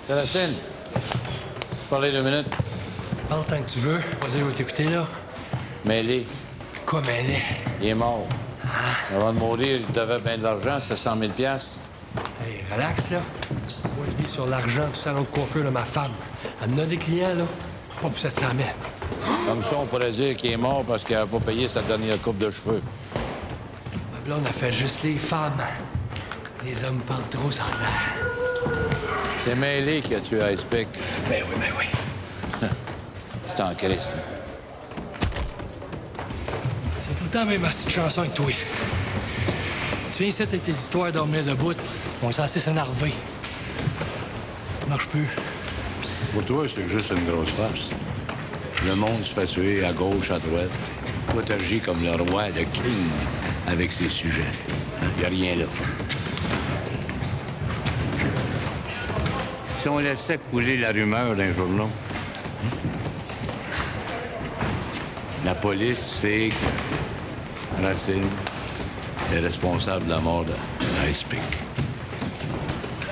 Célestine, je parlais 2 minutes. Parle tant que tu veux. Vas-y, je vais t'écouter, là. Mêlé, Quoi, mêlé? il est mort. Avant de mourir, il devait bien de l'argent, c'était 100 000 $. Hey, relax, là. Moi, je vis sur l'argent du salon de coiffure de ma femme. Elle en a des clients, là. Pas pour 700 000. Comme ça, on pourrait dire qu'il est mort parce qu'il n'avait pas payé sa dernière coupe de cheveux. Ma blonde a fait juste les femmes. Les hommes parlent trop sans l'air. C'est Mêlé qui a tué Icepick. Ben oui. C'est en crise. C'est tout le temps la même petite chanson avec toi. Tu viens ici avec tes histoires à dormir debout. On est censé s'énerver. Ça marche plus. Pour toi, c'est juste une grosse farce. Le monde se fait tuer à gauche, à droite. Toi, t'agis comme le roi, le king, avec ses sujets. Il n'y a rien là. Si on laissait couler la rumeur d'un journal, la police sait que Racine est responsable de la mort d'Icepick.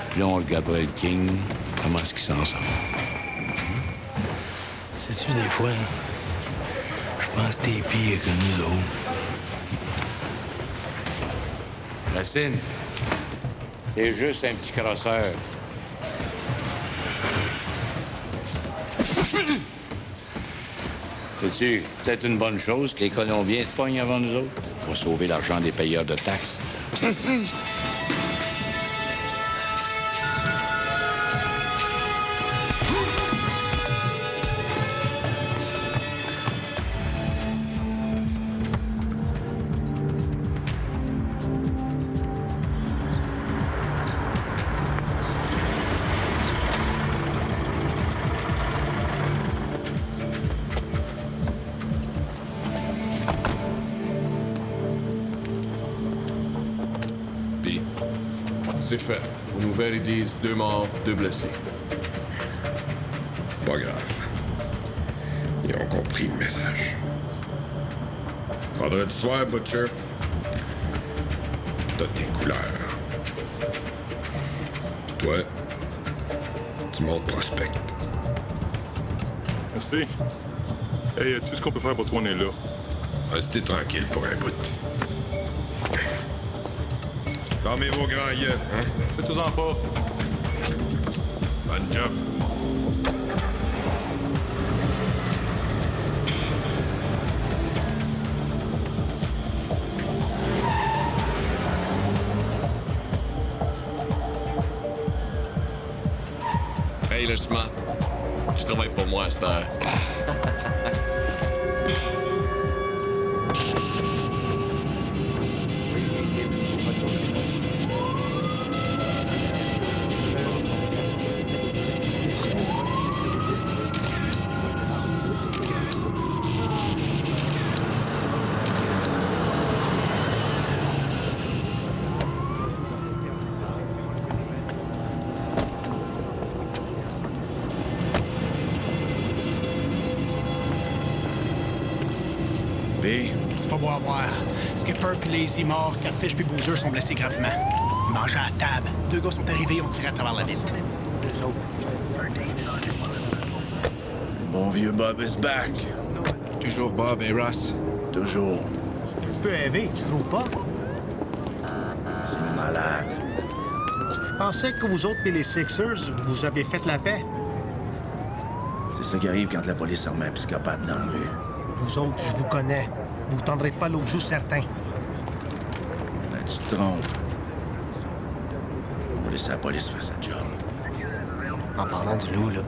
Puis là, on regarderait le king, comment est-ce qu'il s'en sort. Sais-tu, des fois, là, je pense que t'es pire que nous autres. Racine, t'es juste un petit crosseur. C'est-tu peut-être une bonne chose que les Colombiens se pognent avant nous autres? Pour sauver l'argent des payeurs de taxes. C'est fait. Aux nouvelles, ils disent 2 morts, 2 blessés. Pas grave. Ils ont compris le message. Vendredi soir, Butcher, t'as tes couleurs. Toi, tu montes Prospect. Merci. Hey, tout ce qu'on peut faire pour tourner là. Restez tranquille pour un bout. Fermez vos grands yeux, hein? Faites-en pas. Bonne job. Hey, le Smart. Tu travailles pour moi à cette heure. B. Pas beau à voir. Skipper puis Lazy morts, Catfish puis Boozer sont blessés gravement. Ils mangeaient à table. 2 gars sont arrivés et ont tiré à travers la ville. Mon vieux Bob is back. Toujours Bob et Ross. Toujours. Tu peux rêver, tu trouves pas? C'est malade. Je pensais que vous autres et les Sixers, vous avez fait la paix. C'est ça qui arrive quand la police remet un psychopathe dans la rue. Vous autres, je vous connais. Vous tendrez pas l'autre joue certain. Là, tu te trompes. On laisse la police faire sa job. En parlant du loup, là,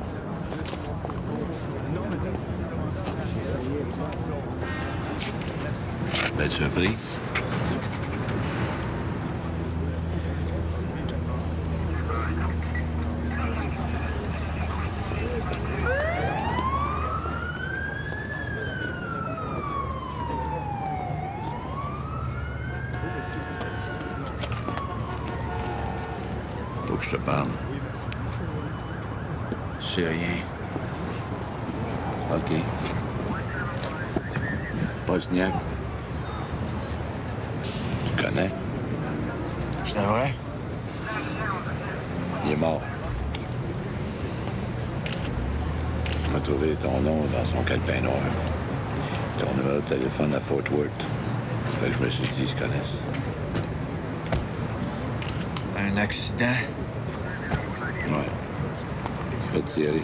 Belle surprise. Faut que je te parle. Je sais rien. OK. Bosniak. Tu connais? C'est vrai? Il est mort. On a trouvé ton nom dans son calepin noir. Ton numéro de téléphone à Fort Worth. Fait que je me suis dit, ils se connaissent. Un accident? Ouais. Fait tirer.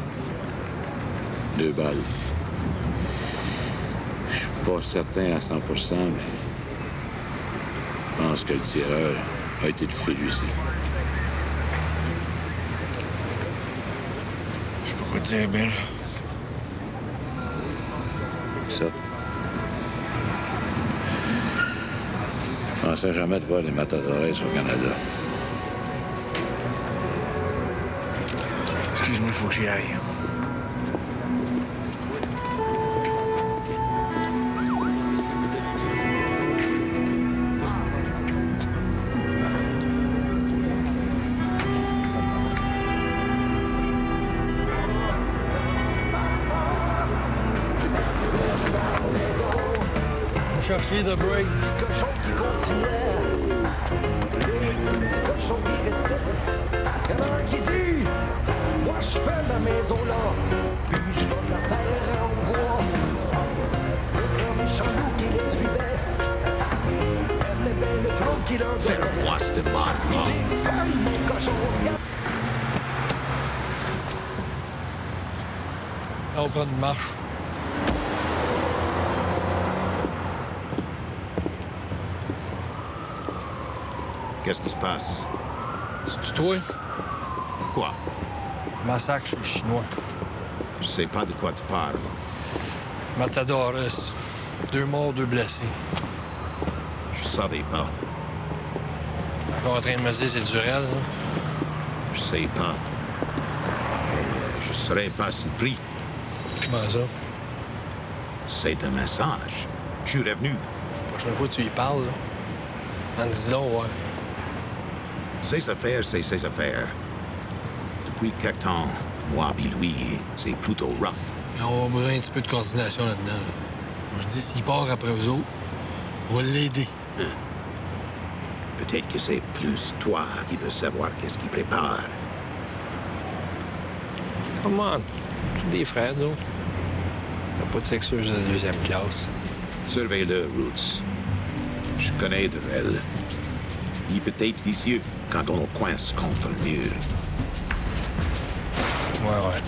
2 balles. Je suis pas certain à 100 mais je pense que le tireur a été touché lui aussi. Je sais pas quoi te dire, Bill. Ça. Je pensais jamais de voir les matadores au Canada. Excuse-moi, il faut que j'y aille. Chercher The Brave. Qui dit, moi je fais ma maison là, puis je donne la terre en bois. Le méchant loup qui les suivait, elle bien le trou qui leur donnait. Fais-le-moi cette marde-là. Paris, mon cochon, regarde. Là, on prend une marche. Qu'est-ce qui se passe? C'est-tu toi? Quoi? Massacre chez les Chinois. Je sais pas de quoi tu parles. Matadores. 2 morts, 2 blessés. Je savais pas. Encore en train de me dire c'est Durel, là. Je sais pas. Mais je serais pas surpris. Comment ça? C'est un message. Je suis revenu. La prochaine fois que tu y parles, là. En disant, ouais. Ses affaires, c'est ses affaires. Depuis quelque temps, moi puis lui, c'est plutôt rough. Mais on a besoin un petit peu de coordination là-dedans. Là. Moi, je dis, s'il part après eux autres, on va l'aider. Peut-être que c'est plus toi qui veux savoir qu'est-ce qu'il prépare. Comment? Tous des frères, nous. Y'a pas de sexeuse de 2e classe. Surveille-le, Roots. Je connais Durel. Il peut être vicieux quand on le coince contre le mur. Ouais.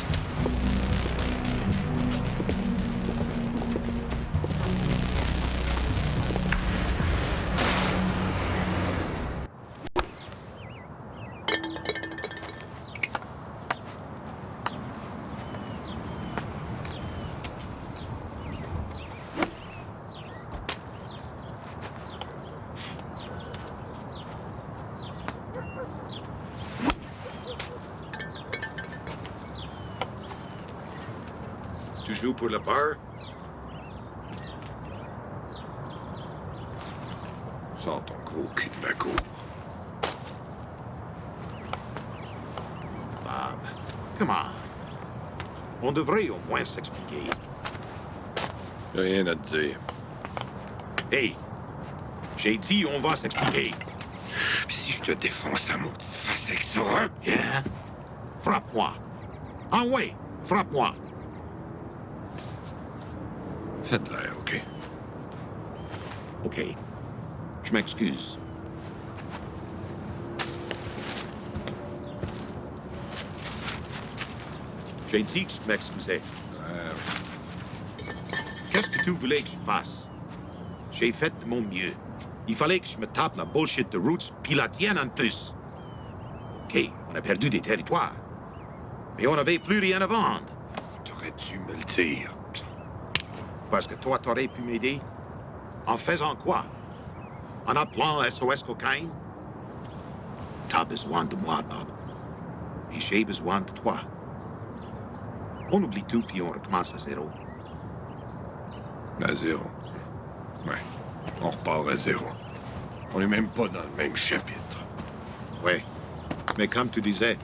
Tu joues pour le bar? Sors ton gros cul de ma cour. Bob, come on. On devrait au moins s'expliquer. Rien à te dire. Hey, j'ai dit on va s'expliquer. Puis si je te défonce la maudite face avec ça, hein? Hein? Frappe-moi. Ah ouais, frappe-moi. Faites l'air, OK? OK. Je m'excuse. J'ai dit que je m'excusais. Qu'est-ce que tu voulais que je fasse? J'ai fait de mon mieux. Il fallait que je me tape la bullshit de Roots, puis la tienne en plus. OK, on a perdu des territoires. Mais on n'avait plus rien à vendre. Aurais-tu me le dire? Parce que toi, t'aurais pu m'aider? En faisant quoi? En appelant SOS Cocaine? T'as besoin de moi, Bob. Et j'ai besoin de toi. On oublie tout puis on recommence à zéro. À zéro. Ouais. On repart à zéro. On n'est même pas dans le même chapitre. Ouais. Mais comme tu disais,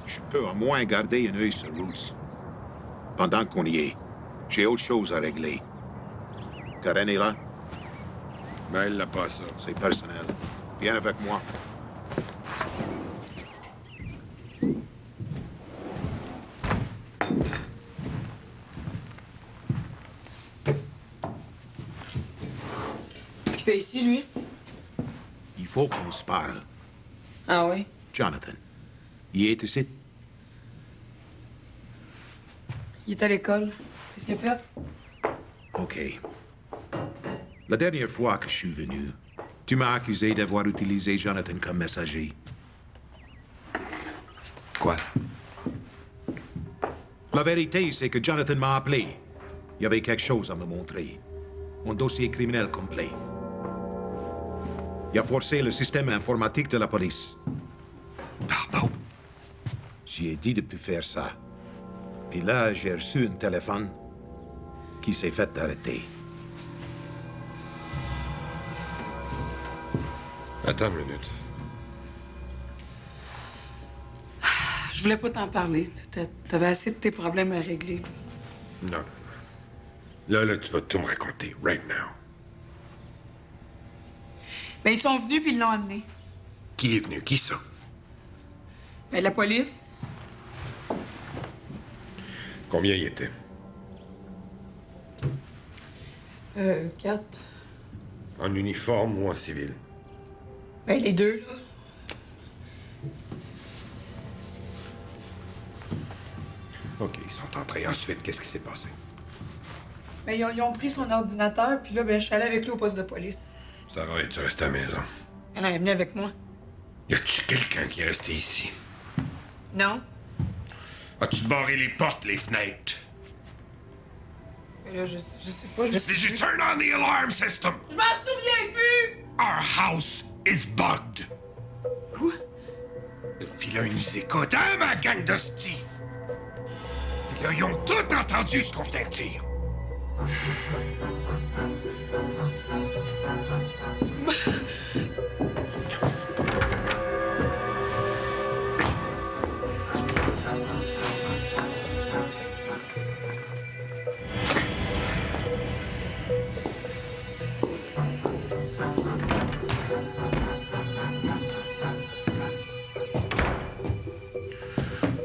je peux au moins garder un œil sur Roots. Pendant qu'on y est, j'ai autre chose à régler. Karen est là? Mais elle n'a pas ça. C'est personnel. Viens avec moi. Qu'est-ce qu'il fait ici, lui? Il faut qu'on se parle. Ah oui? Jonathan, il est ici? Il est à l'école. Qu'est-ce qu'il a fait? OK. La dernière fois que je suis venu, tu m'as accusé d'avoir utilisé Jonathan comme messager. Quoi? La vérité, c'est que Jonathan m'a appelé. Il y avait quelque chose à me montrer. Un dossier criminel complet. Il a forcé le système informatique de la police. Pardon? J'ai dit de plus faire ça. Et là, j'ai reçu un téléphone qui s'est fait arrêter. Attends une minute. Je voulais pas t'en parler. T'avais assez de tes problèmes à régler. Non. Là, tu vas tout me raconter, right now. Ben, ils sont venus puis ils l'ont amené. Qui est venu? Qui ça? Ben, la police. Combien il était? 4. En uniforme ou en civil? Ben, les deux, là. OK, ils sont entrés. Ensuite, qu'est-ce qui s'est passé? Ben, ils ont pris son ordinateur, puis là, ben, je suis allée avec lui au poste de police. Sarah, es-tu restée à la maison? Elle est venue avec moi. Y a-tu quelqu'un qui est resté ici? Non? As-tu barré les portes, les fenêtres? Ben là, je sais pas. Did you turn on the alarm system? Je m'en souviens plus! Our house is bugged. Quoi? Puis là, ils nous écoutent, hein, ma gang d'hosties? Puis là, ils ont tout entendu ce qu'on vient de dire.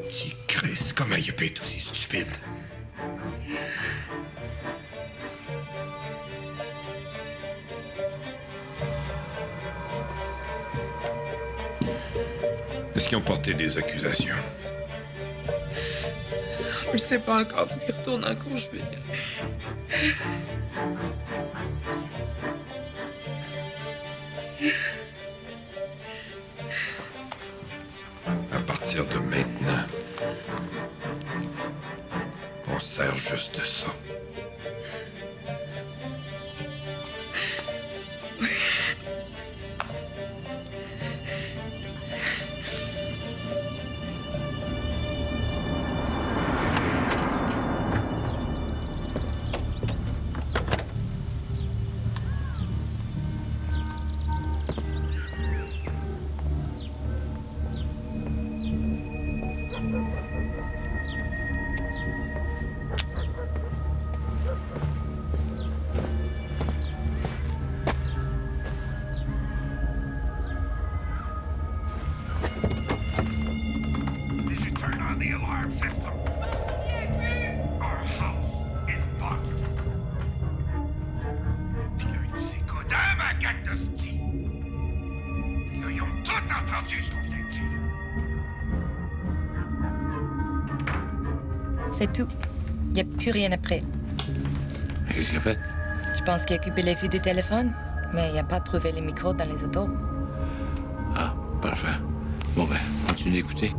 Petit Chris, comment il peut être aussi stupide? Est-ce qu'ils ont porté des accusations? Je sais pas encore. Faut qu'il retourne en cours, je vais. À partir de maintenant, on se sert juste de ça. Did you turn on the alarm system? Our house is bugged. Puis là, ils nous écoutent, hein, ma gang d'hosties? Puis là, ils ont tout entendu ce qu'on vient de dire. C'est tout. Il n'y a plus rien après. Qu'est-ce qu'il a fait? Je pense qu'il a coupé les fils du téléphone, mais il n'a pas trouvé les micros dans les autos. Ah, parfait. Bon, ben, continue d'écouter.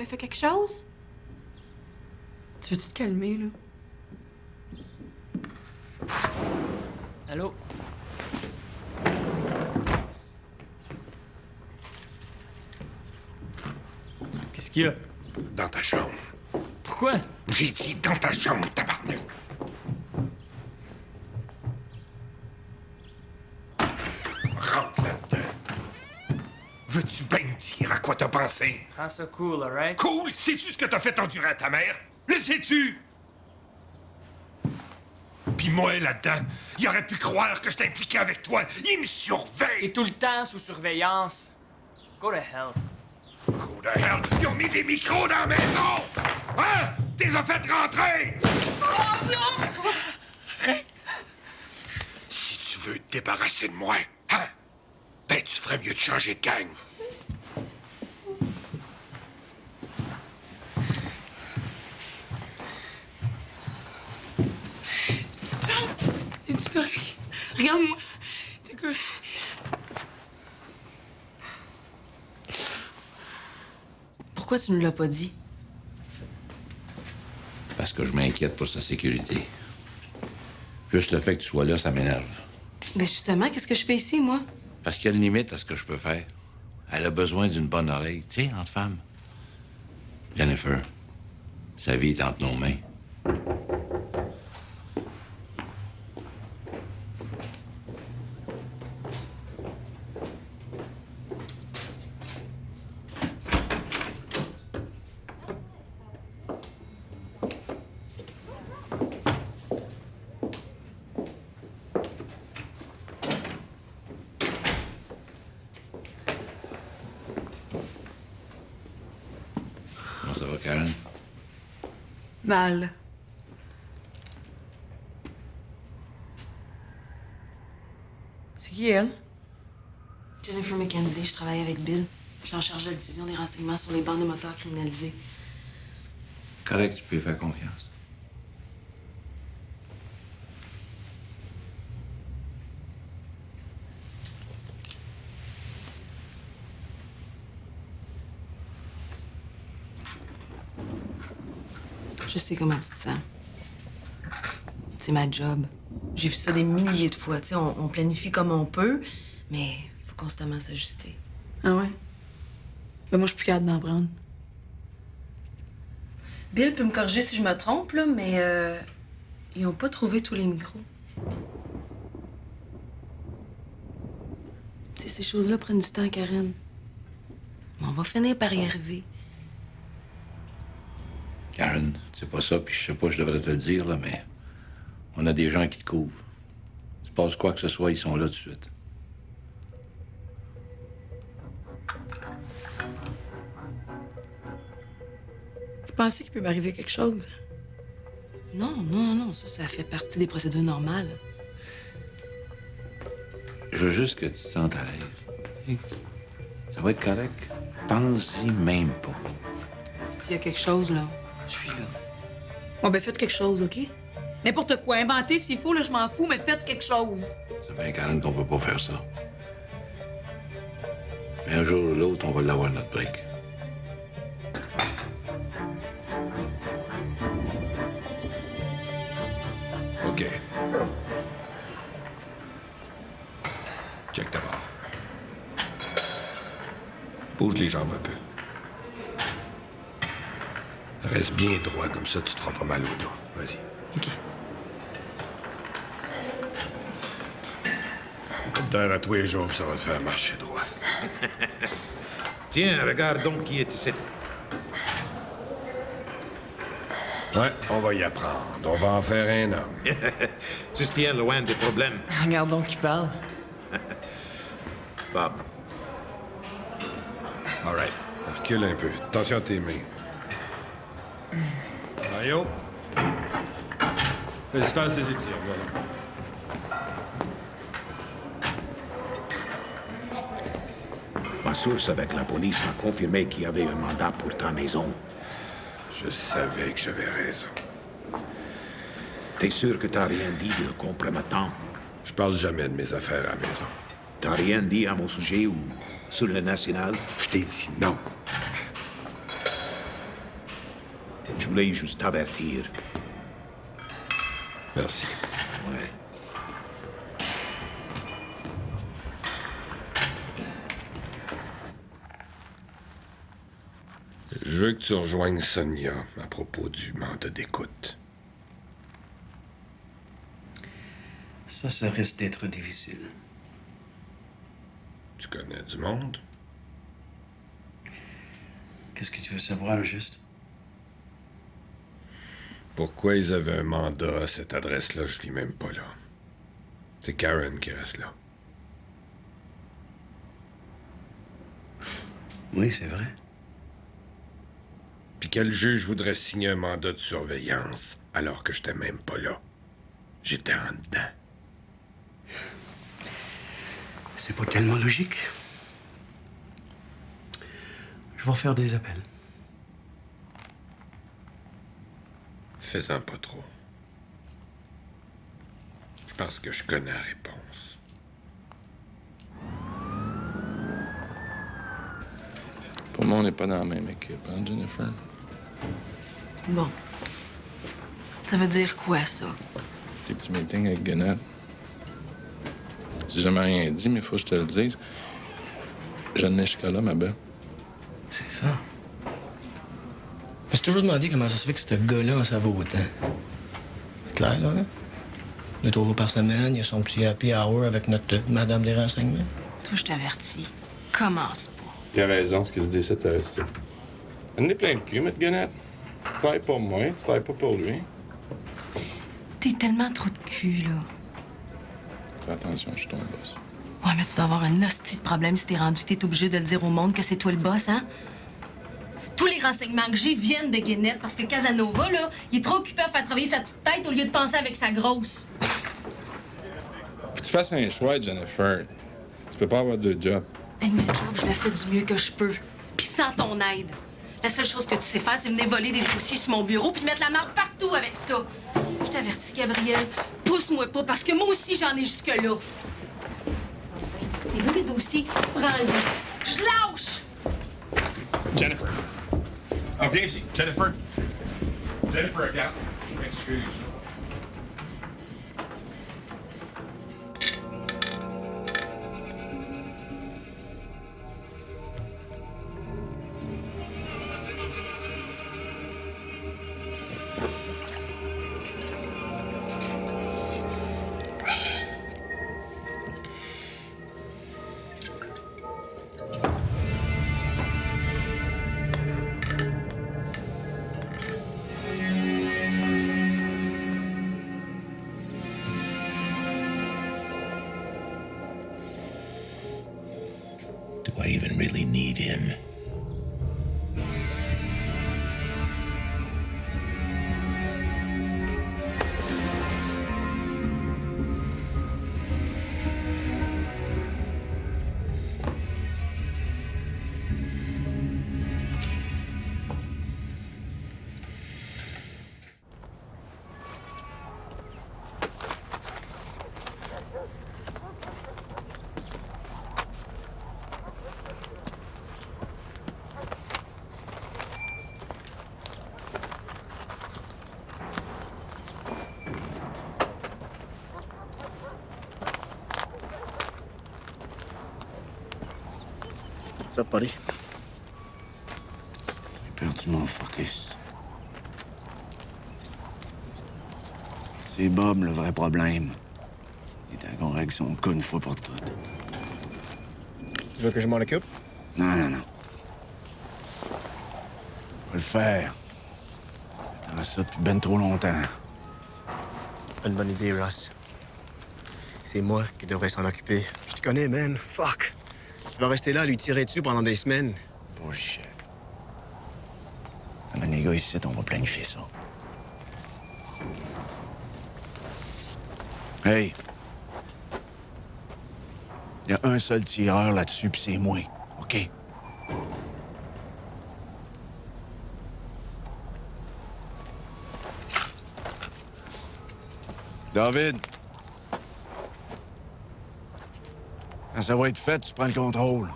fait quelque chose? Tu veux-tu te calmer, là? Allô? Qu'est-ce qu'il y a? Dans ta chambre. Pourquoi? J'ai dit dans ta chambre, tabarnak. Rentre là-dedans. Veux-tu bien me dire à quoi t'as pensé? Prends ça cool, alright? Cool? Sais-tu ce que t'as fait endurer à ta mère? Le sais-tu? Pis moi, là-dedans, il aurait pu croire que j'étais impliqué avec toi. Il me surveille! T'es tout le temps sous surveillance. Go to hell. Go to hell! Ils ont mis des micros dans la maison! Hein? T'es as fait rentrer! Oh non! Arrête! Si tu veux te débarrasser de moi, hein? Ben, tu ferais mieux de changer de gang. Es-tu correct? Regarde-moi. T'es correct? Pourquoi tu ne l'as pas dit? Parce que je m'inquiète pour sa sécurité. Juste le fait que tu sois là, ça m'énerve. Ben justement, qu'est-ce que je fais ici, moi? Parce qu'il y a une limite à ce que je peux faire. Elle a besoin d'une bonne oreille. Tu sais, entre femmes. Jennifer, sa vie est entre nos mains. Comment ça va, Karen? Mal. C'est qui, elle? Jennifer McKenzie, je travaille avec Bill. Je suis en charge de la division des renseignements sur les bandes de moteurs criminalisées. Correct, tu peux lui faire confiance. Je sais comment tu te sens. C'est ma job. J'ai vu ça des milliers de fois. Tu sais, on planifie comme on peut, mais faut constamment s'ajuster. Ah ouais? Ben moi, je suis plus capable d'en prendre. Bill peut me corriger si je me trompe, là, mais ils ont pas trouvé tous les micros. Tu sais, ces choses-là prennent du temps, Karen. Mais on va finir par y arriver. Karen, c'est pas ça, puis je sais pas, je devrais te le dire, là, mais on a des gens qui te couvrent. Il se passe quoi que ce soit, ils sont là tout de suite. Vous pensez qu'il peut m'arriver quelque chose? Non, ça fait partie des procédures normales. Je veux juste que tu te sentes à l'aise. Ça va être correct. Pense-y même pas. S'il y a quelque chose, là, je suis là. Bon, ben faites quelque chose, OK? N'importe quoi. Inventez s'il faut, là, je m'en fous, mais faites quelque chose. C'est bien, Karen, qu'on peut pas faire ça. Mais un jour ou l'autre, on va l'avoir, notre break. OK. Check d'abord. Bouge les jambes un peu. Reste bien droit, comme ça tu te feras pas mal au dos. Vas-y. OK. Un coup d'heure à tous les jours, ça va te faire marcher droit. Tiens, regarde donc qui est ici. Ouais, on va y apprendre. On va en faire un homme. Tu te tiens loin des problèmes. Regarde donc qui parle. Bob. All right. Recule un peu. Attention à tes mains. Mario. Félicitations ces étirs, voilà. Ma source avec la police m'a confirmé qu'il y avait un mandat pour ta maison. Je savais que j'avais raison. T'es sûr que t'as rien dit de compromettant? Je parle jamais de mes affaires à la maison. T'as rien dit à mon sujet ou sur le national? Je t'ai dit non. Je voulais juste t'avertir. Merci. Ouais. Je veux que tu rejoignes Sonia à propos du mandat d'écoute. Ça risque d'être difficile. Tu connais du monde? Qu'est-ce que tu veux savoir, juste? Pourquoi ils avaient un mandat à cette adresse-là, je vis même pas là. C'est Karen qui reste là. Oui, c'est vrai. Puis quel juge voudrait signer un mandat de surveillance alors que j'étais même pas là? J'étais en dedans. C'est pas tellement logique. Je vais faire des appels. Fais-en pas trop. Je pense que je connais la réponse. Pour moi, on n'est pas dans la même équipe, hein, Jennifer? Bon. Ça veut dire quoi, ça? Tes petits meetings avec Gannett. J'ai jamais rien dit, mais faut que je te le dise. Je n'ai jusqu'à là, ma belle. C'est ça. Je me suis toujours demandé comment ça se fait que ce gars-là en savait autant. C'est clair, là, hein? 2-3 fois par semaine, il y a son petit happy hour avec notre madame des renseignements. Toi, je t'avertis. Commence pas. Il a raison, ce qu'il se dit, c'est ça. On est plein de cul, M. Gannett. Tu travailles pour moi, tu travailles pas pour lui. T'es tellement trop de cul, là. Fais attention, je suis ton boss. Ouais, mais tu dois avoir un hostie de problème si t'es rendu que t'es obligé de le dire au monde que c'est toi le boss, hein? Tous les renseignements que j'ai viennent de Gannett parce que Casanova, là, il est trop occupé à faire travailler sa petite tête au lieu de penser avec sa grosse. Faut que tu fasses un choix, Jennifer. Tu peux pas avoir deux jobs. Hey, ma job, je la fais du mieux que je peux. Puis sans ton aide. La seule chose que tu sais faire, c'est venir voler des dossiers sur mon bureau puis mettre la marde partout avec ça. Je t'avertis, Gabriel, pousse-moi pas parce que moi aussi, j'en ai jusque-là. T'es vu les dossiers? Prends-les. Je lâche! Jennifer. Oh, viens ici. Jennifer. Jennifer, regarde. Je m'excuse. Do I even really need him? Ça, Paris? J'ai perdu mon focus. C'est Bob le vrai problème. Il est temps qu'on règle son cas une fois pour toutes. Tu veux que je m'en occupe? Non. On va le faire. J'attends ça depuis ben trop longtemps. Une bonne idée, Ross. C'est moi qui devrais s'en occuper. Je te connais, man. Fuck. Tu vas rester là à lui tirer dessus pendant des semaines. Bullshit. Amène les gars ici, on va planifier ça. Hey! Il y a un seul tireur là-dessus, puis c'est moi. OK? David! Quand ça va être fait, tu prends le contrôle.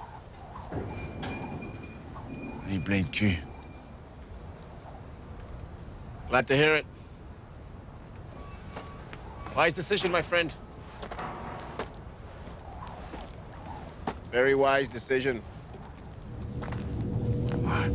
Il est plein de cul. Glad to hear it. Wise decision, my friend. Very wise decision. Ouais.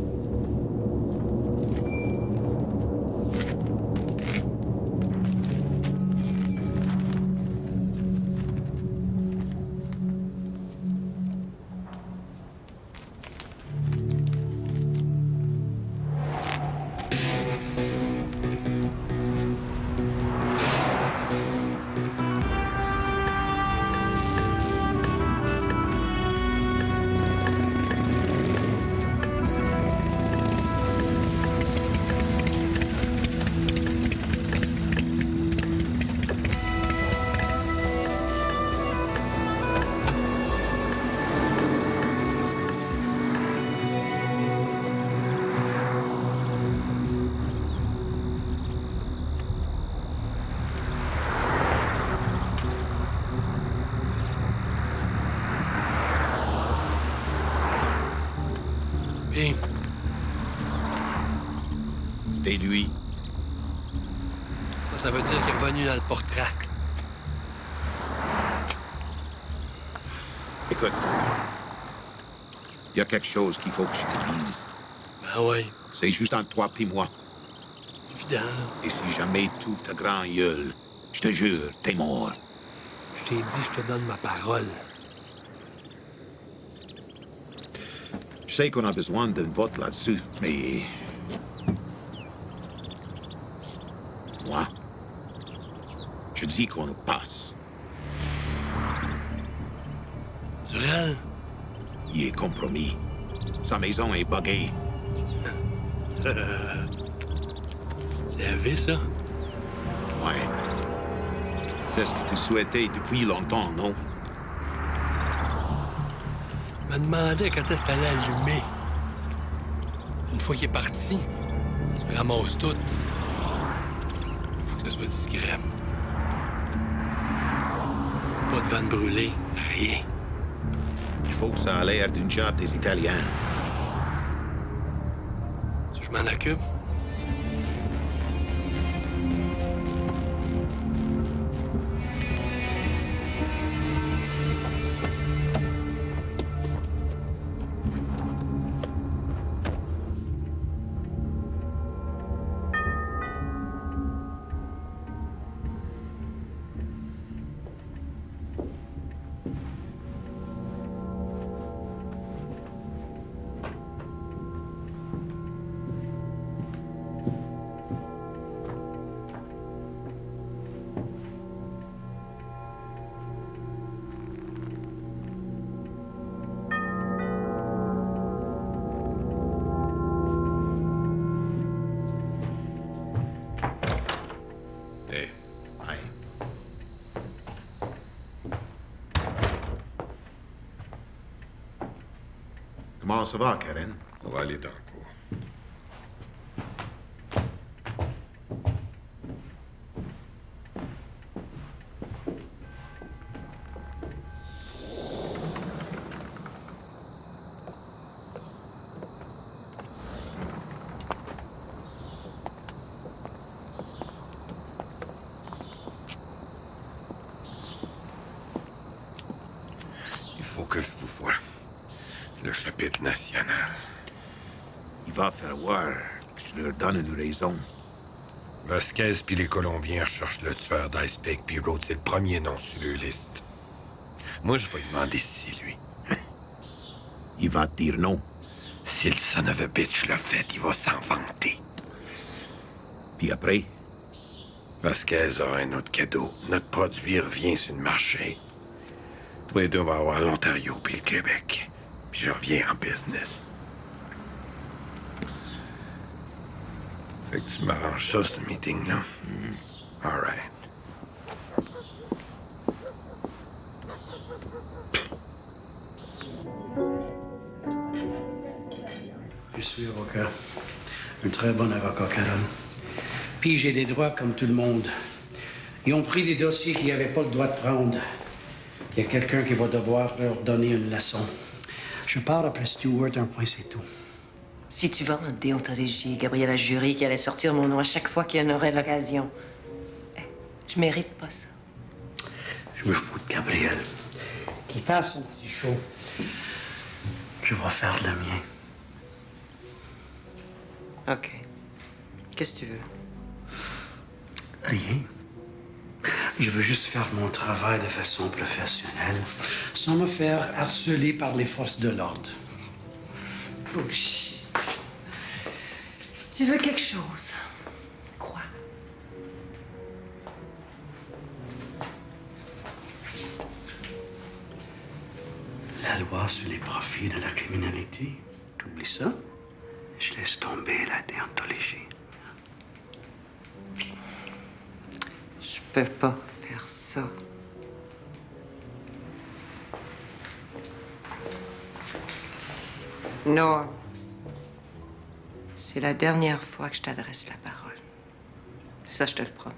Bien. C'était lui. Ça veut dire qu'il est revenu dans le portrait. Écoute, il y a quelque chose qu'il faut que je te dise. Ben oui. C'est juste entre toi et moi. Évident, là. Et si jamais tu ouvres ta grand gueule, je te jure, t'es mort. Je t'ai dit, je te donne ma parole. Je sais qu'on a besoin d'un vote là-dessus, mais... Moi, je dis qu'on le passe. Durel? Il est compromis. Sa maison est buggée. C'est élevé, ça? Ouais. C'est ce que tu souhaitais depuis longtemps, non? Je me demandais quand est-ce que t'allais allumer. Une fois qu'il est parti, tu ramasses tout. Faut que ça soit discret. Pas de vanne brûlée, rien. Il faut que ça a l'air d'une job des Italiens. Tu veux que je m'en occupe? Comment ça va, Karen? On va aller dans le cours. Il faut que je vous voie. Le chapitre national. Il va falloir que je leur donne une raison. Vasquez puis les Colombiens recherchent le tueur d'Icepick, puis Rhodes, c'est le premier nom sur leur liste. Moi, je vais lui demander si c'est lui. Il va te dire non. Si le son of a bitch l'a fait, il va s'en vanter. Puis après? Vasquez aura un autre cadeau. Notre produit revient sur le marché. Toi et deux, on va avoir l'Ontario puis le Québec. Puis je reviens en business. Fait que tu m'arranges ça, ce meeting-là? All right. Je suis avocat. Un très bon avocat, Carole. Puis j'ai des droits comme tout le monde. Ils ont pris des dossiers qu'ils n'avaient pas le droit de prendre. Il y a quelqu'un qui va devoir leur donner une leçon. Je pars après Stewart, un point, c'est tout. Si tu vas en déontologie, Gabriel a juré qu'il allait sortir mon nom à chaque fois qu'il y en aurait l'occasion. Je mérite pas ça. Je me fous de Gabriel. Qu'il fasse son petit show. Je vais faire le mien. OK. Qu'est-ce que tu veux? Rien. Je veux juste faire mon travail de façon professionnelle, sans me faire harceler par les forces de l'ordre. Bullshit. Tu veux quelque chose? Quoi? La loi sur les profits de la criminalité, t'oublies ça? Je laisse tomber la déontologie. Je peux pas faire ça. Norm, c'est la dernière fois que je t'adresse la parole. Ça, je te le promets.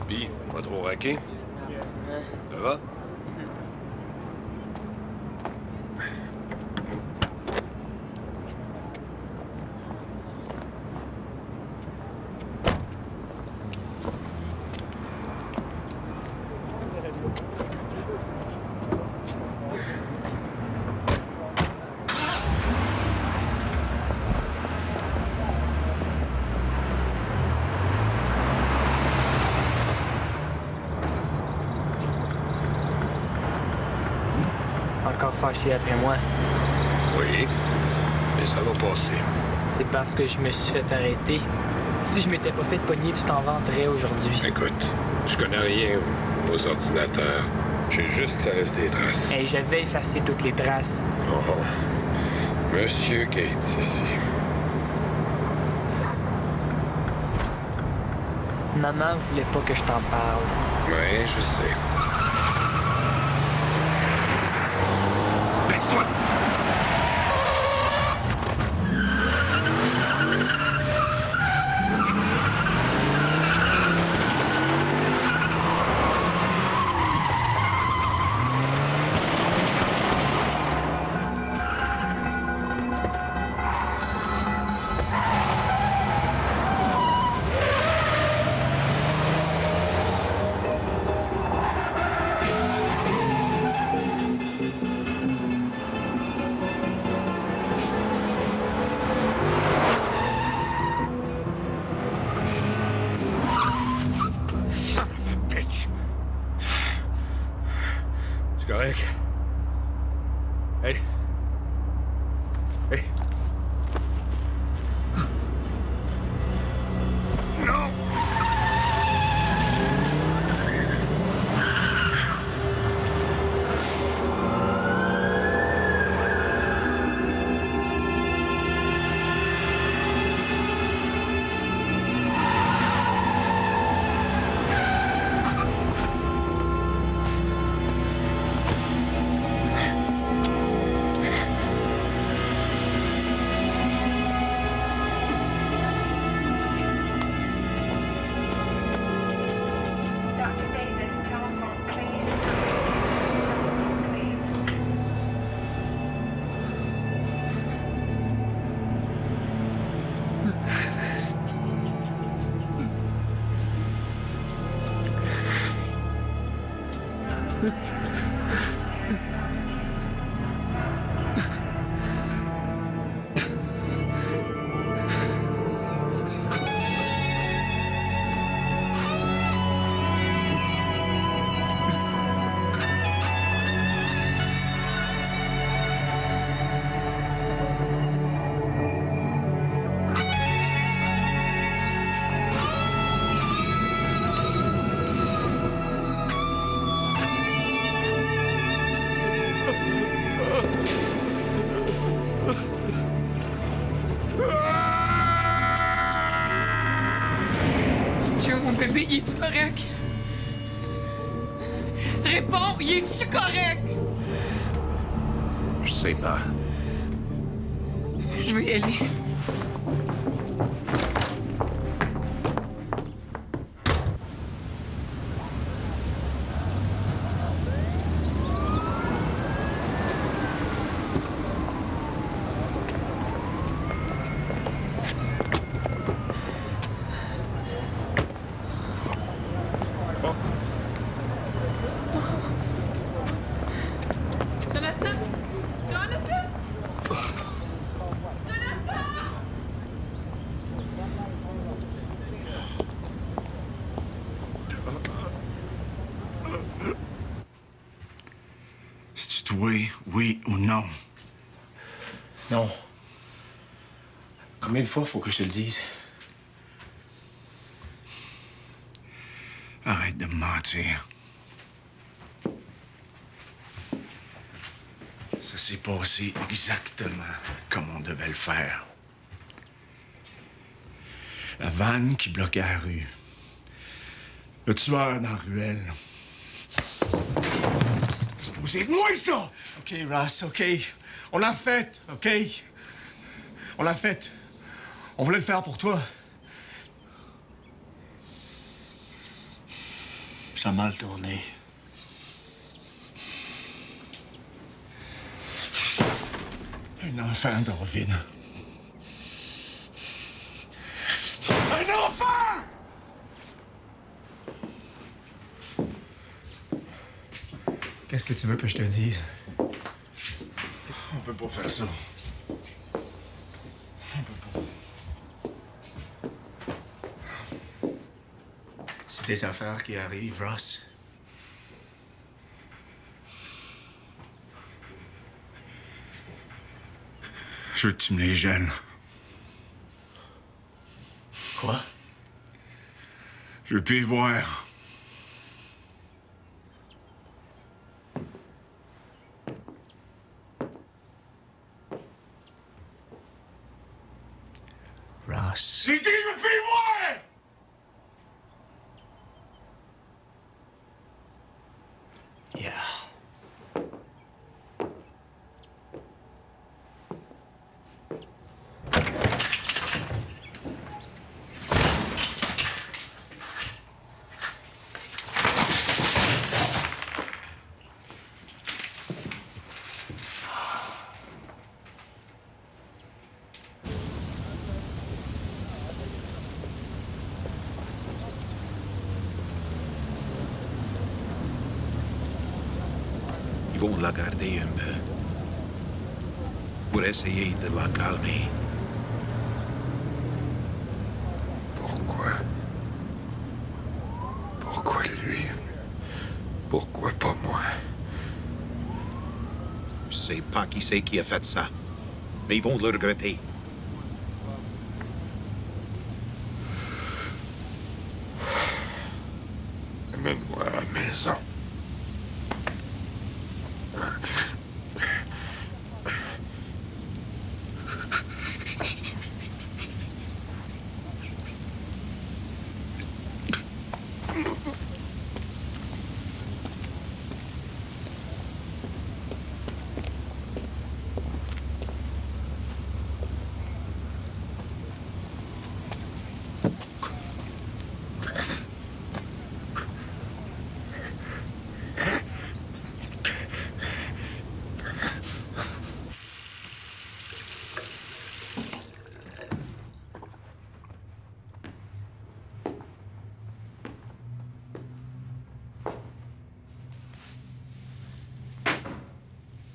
Puis, pas trop raqué? Ça va? Encore fâché après moi. Oui, mais ça va passer. C'est parce que je me suis fait arrêter. Si je m'étais pas fait pogner, tu t'en vanterais aujourd'hui. Écoute, je connais rien aux ordinateurs. Je sais juste que ça laisse des traces. Hey, j'avais effacé toutes les traces. Oh, Monsieur Gates, ici. Maman voulait pas que je t'en parle. Oui, je sais. Baisse-toi! C'est correct? Hey! Hey! Non! Dieu, mon bébé, il est-tu correct? Réponds, il est-tu correct? Je sais pas. Je vais y aller. C'est-tu toi, oui ou non? Non. Combien de fois faut que je te le dise? Arrête de me mentir. Ça s'est passé exactement comme on devait le faire. La vanne qui bloquait la rue. Le tueur dans la ruelle. C'est supposé être moi, ça! OK, Ross, OK. On l'a fait, OK? On l'a fait. On voulait le faire pour toi. Ça a mal tourné. Un enfant, David. Un enfant! Qu'est-ce que tu veux que je te dise? On peut pas faire ça. C'est des affaires qui arrivent, Ross. Je veux que tu me les gèles. Quoi? Je veux plus y voir. Ross. J'ai dit, je veux plus y voir! Yeah. Ils vont la garder un peu pour essayer de la calmer. Pourquoi? Pourquoi lui? Pourquoi pas moi? Je sais pas qui c'est qui a fait ça, mais ils vont le regretter. Amène-moi à la maison.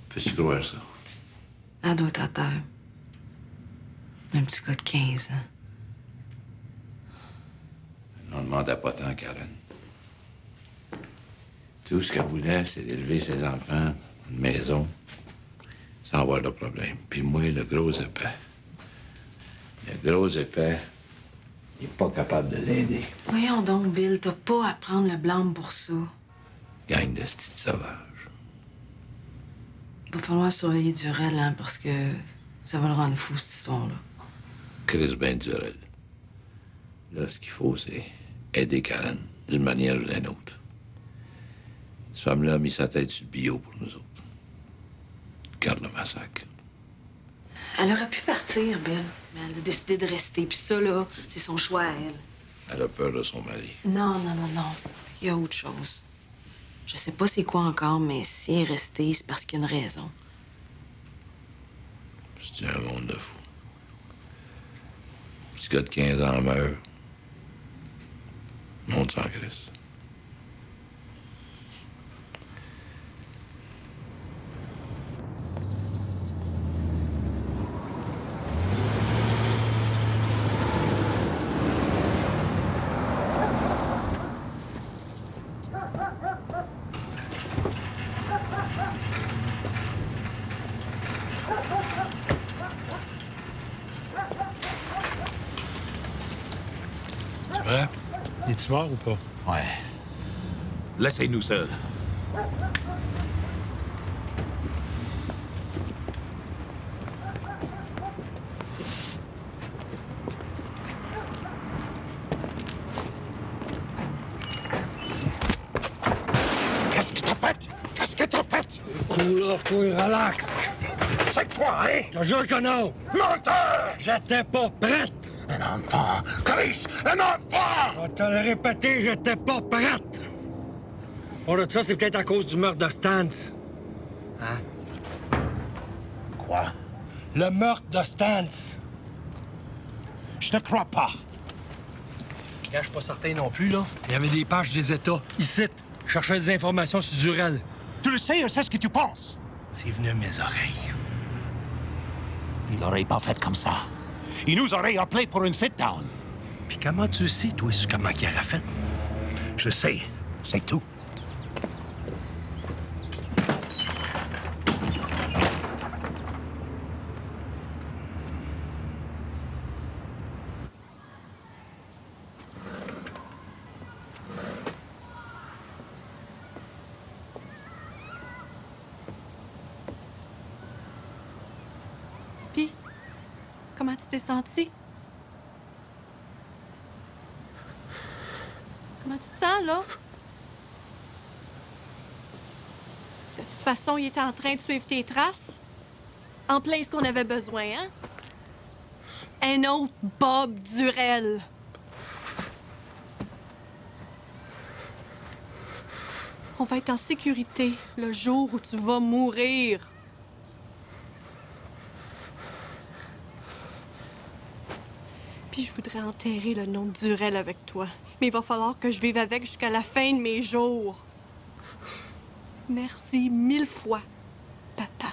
Peux-tu croire ça? Elle doit être à terre. Un petit gars de 15 ans. On ne demandait pas tant, Karen. Tout ce qu'elle voulait, c'est d'élever ses enfants, une maison, sans avoir de problème. Puis moi, le gros épais. Le gros épais, il n'est pas capable de l'aider. Voyons donc, Bill, t'as pas à prendre le blâme pour ça. Gang de petits sauvages. Va falloir surveiller Durel, hein, parce que ça va le rendre fou, cette histoire-là. Chris Ben Durel. Là, ce qu'il faut, c'est aider Karen d'une manière ou d'une autre. Cette femme-là a mis sa tête sur le bio pour nous autres. Garde le massacre. Elle aurait pu partir, Bill, mais elle a décidé de rester. Puis ça, là, c'est son choix à elle. Elle a peur de son mari. Non. Il y a autre chose. Je sais pas c'est quoi encore, mais si elle est restée, c'est parce qu'il y a une raison. C'est un monde de fous. Petit gars de 15 ans meurt. Monde sans Christ. est-tu mort ou pas? Ouais. Laissez-nous seuls. Qu'est-ce que t'as fait? Qu'est-ce que t'as fait? Cool, toi, relax. C'est quoi, hein? Je te jure que non! Menteur! J'étais pas prête! Un enfant! Chris! Un enfant! Je vais te le répéter, j'étais pas prête! Pour de ça, c'est peut-être à cause du meurtre de Stantz. Hein? Quoi? Le meurtre de Stantz. Je ne crois pas. Gars, je suis pas certain non plus, là. Il y avait des pages des États. Ici, je cherchais des informations sur Durel. Tu le sais, je sais ce que tu penses. C'est venu à mes oreilles. Il l'aurait pas fait comme ça. Il nous aurait appelé pour une sit-down. Puis comment tu sais, toi, comment il aurait fait? Je sais, c'est tout. Puis, comment tu t'es senti? Comment tu te sens, là? De toute façon, il était en train de suivre tes traces. En plein ce qu'on avait besoin, hein? Un autre Bob Durel. On va être en sécurité le jour où tu vas mourir. Puis je voudrais enterrer le nom de Durel avec toi. Mais il va falloir que je vive avec jusqu'à la fin de mes jours. Merci 1000 fois, papa.